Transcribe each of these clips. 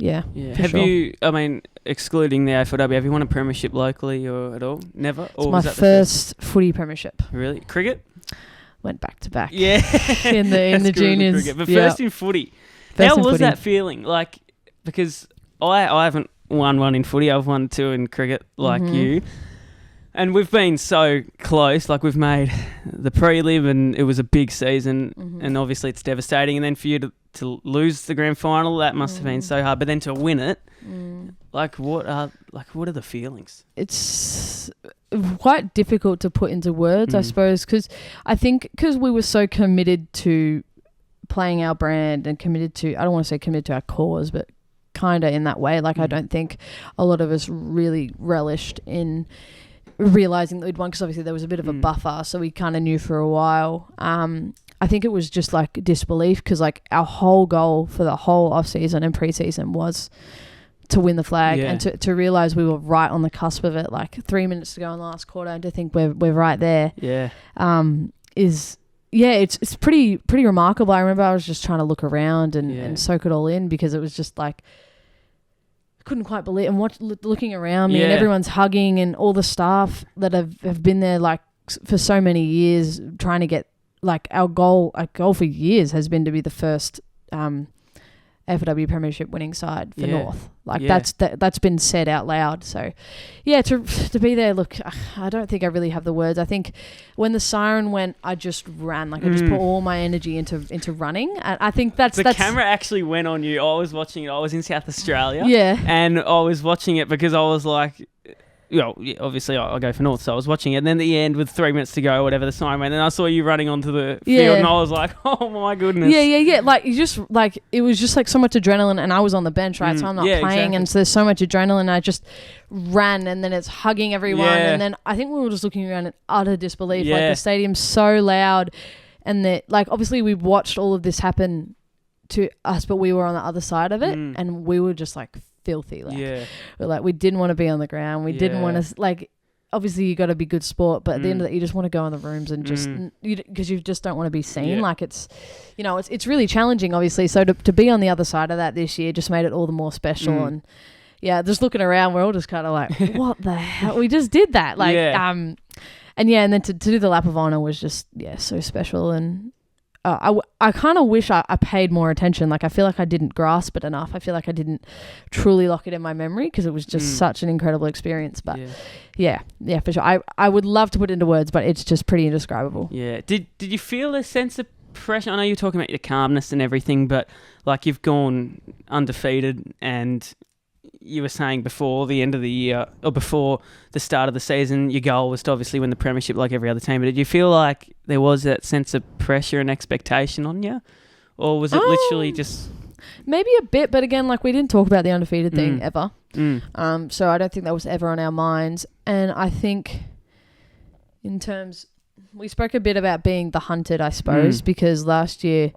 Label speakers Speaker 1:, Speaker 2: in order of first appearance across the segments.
Speaker 1: Yeah.
Speaker 2: Have
Speaker 1: sure.
Speaker 2: you, I mean, excluding the AFLW, have you won a premiership locally or at all? Never?
Speaker 1: It's my first footy premiership.
Speaker 2: Really? Cricket?
Speaker 1: Went back to back.
Speaker 2: Yeah.
Speaker 1: in the juniors.
Speaker 2: But first in footy. How was that feeling? Like, because I haven't won one in footy. I've won 2 in cricket like you. And we've been so close. Like, we've made the prelim and it was a big season. And obviously it's devastating. And then for you to lose the grand final, that must have been so hard. But then to win it, what are the feelings?
Speaker 1: It's quite difficult to put into words, I suppose, because I think because we were so committed to playing our brand and committed to, I don't want to say committed to our cause, but kind of in that way. Like, I don't think a lot of us really relished in realising that we'd won, because obviously there was a bit of a buffer, so we kind of knew for a while. I think it was just like disbelief, because like our whole goal for the whole off-season and pre-season was to win the flag and to realise we were right on the cusp of it, like 3 minutes to go in the last quarter, and to think we're right there it's pretty remarkable. I remember I was just trying to look around and soak it all in, because it was just like I couldn't quite believe, and looking around me and everyone's hugging, and all the staff that have been there like for so many years trying to get, like, our goal for years has been to be the first AFLW Premiership winning side for North. Like, that's been said out loud. So, to be there, look, I don't think I really have the words. I think when the siren went, I just ran. Like, I just put all my energy into running. And I think that's...
Speaker 2: The camera actually went on you. I was watching it. I was in South Australia.
Speaker 1: Yeah.
Speaker 2: And I was watching it because I was like... obviously I go for North, so I was watching it. And then at the end, with 3 minutes to go, whatever, the siren went, and I saw you running onto the field, and I was like, "Oh my goodness!"
Speaker 1: Yeah. Like, you just like, it was just like so much adrenaline, and I was on the bench, right? So I'm not playing, exactly. And so there's so much adrenaline. I just ran, and then it's hugging everyone, and then I think we were just looking around in utter disbelief. Like, the stadium's so loud, and that, like, obviously we watched all of this happen to us, but we were on the other side of it, and we were just like filthy. Like, we didn't want to be on the ground. We didn't want to, like, obviously you got to be good sport, but at the end of it, you just want to go in the rooms and just, because you just don't want to be seen. Like, it's, it's really challenging, obviously. So to be on the other side of that this year just made it all the more special. And just looking around, we're all just kind of like, what the hell? We just did that. Like, and then to do the lap of honour was just, so special. And I kind of wish I paid more attention. Like, I feel like I didn't grasp it enough. I feel like I didn't truly lock it in my memory, because it was just such an incredible experience. But for sure. I would love to put it into words, but it's just pretty indescribable. Yeah.
Speaker 2: Did you feel a sense of pressure? I know you're talking about your calmness and everything, but like, you've gone undefeated, and you were saying before the end of the year, or before the start of the season, your goal was to obviously win the premiership like every other team. But did you feel like there was that sense of pressure and expectation on you? Or was it literally just...
Speaker 1: Maybe a bit, but again, like, we didn't talk about the undefeated thing ever. So I don't think that was ever on our minds. And I think in terms... We spoke a bit about being the hunted, I suppose, because last year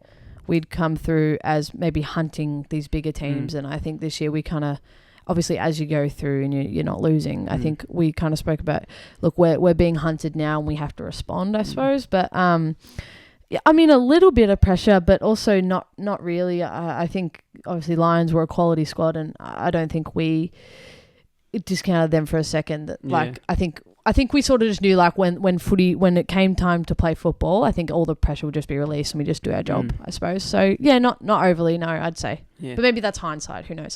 Speaker 1: we'd come through as maybe hunting these bigger teams. And I think this year we kind of... Obviously, as you go through and you're not losing, I think we kind of spoke about, look, we're being hunted now and we have to respond, I suppose. But, I mean, a little bit of pressure, but also not really. I think, obviously, Lions were a quality squad, and I don't think we discounted them for a second. That, like, I think we sort of just knew, like, when it came time to play football, I think all the pressure would just be released and we just do our job, I suppose. So, not overly, no, I'd say. Yeah. But maybe that's hindsight, who knows?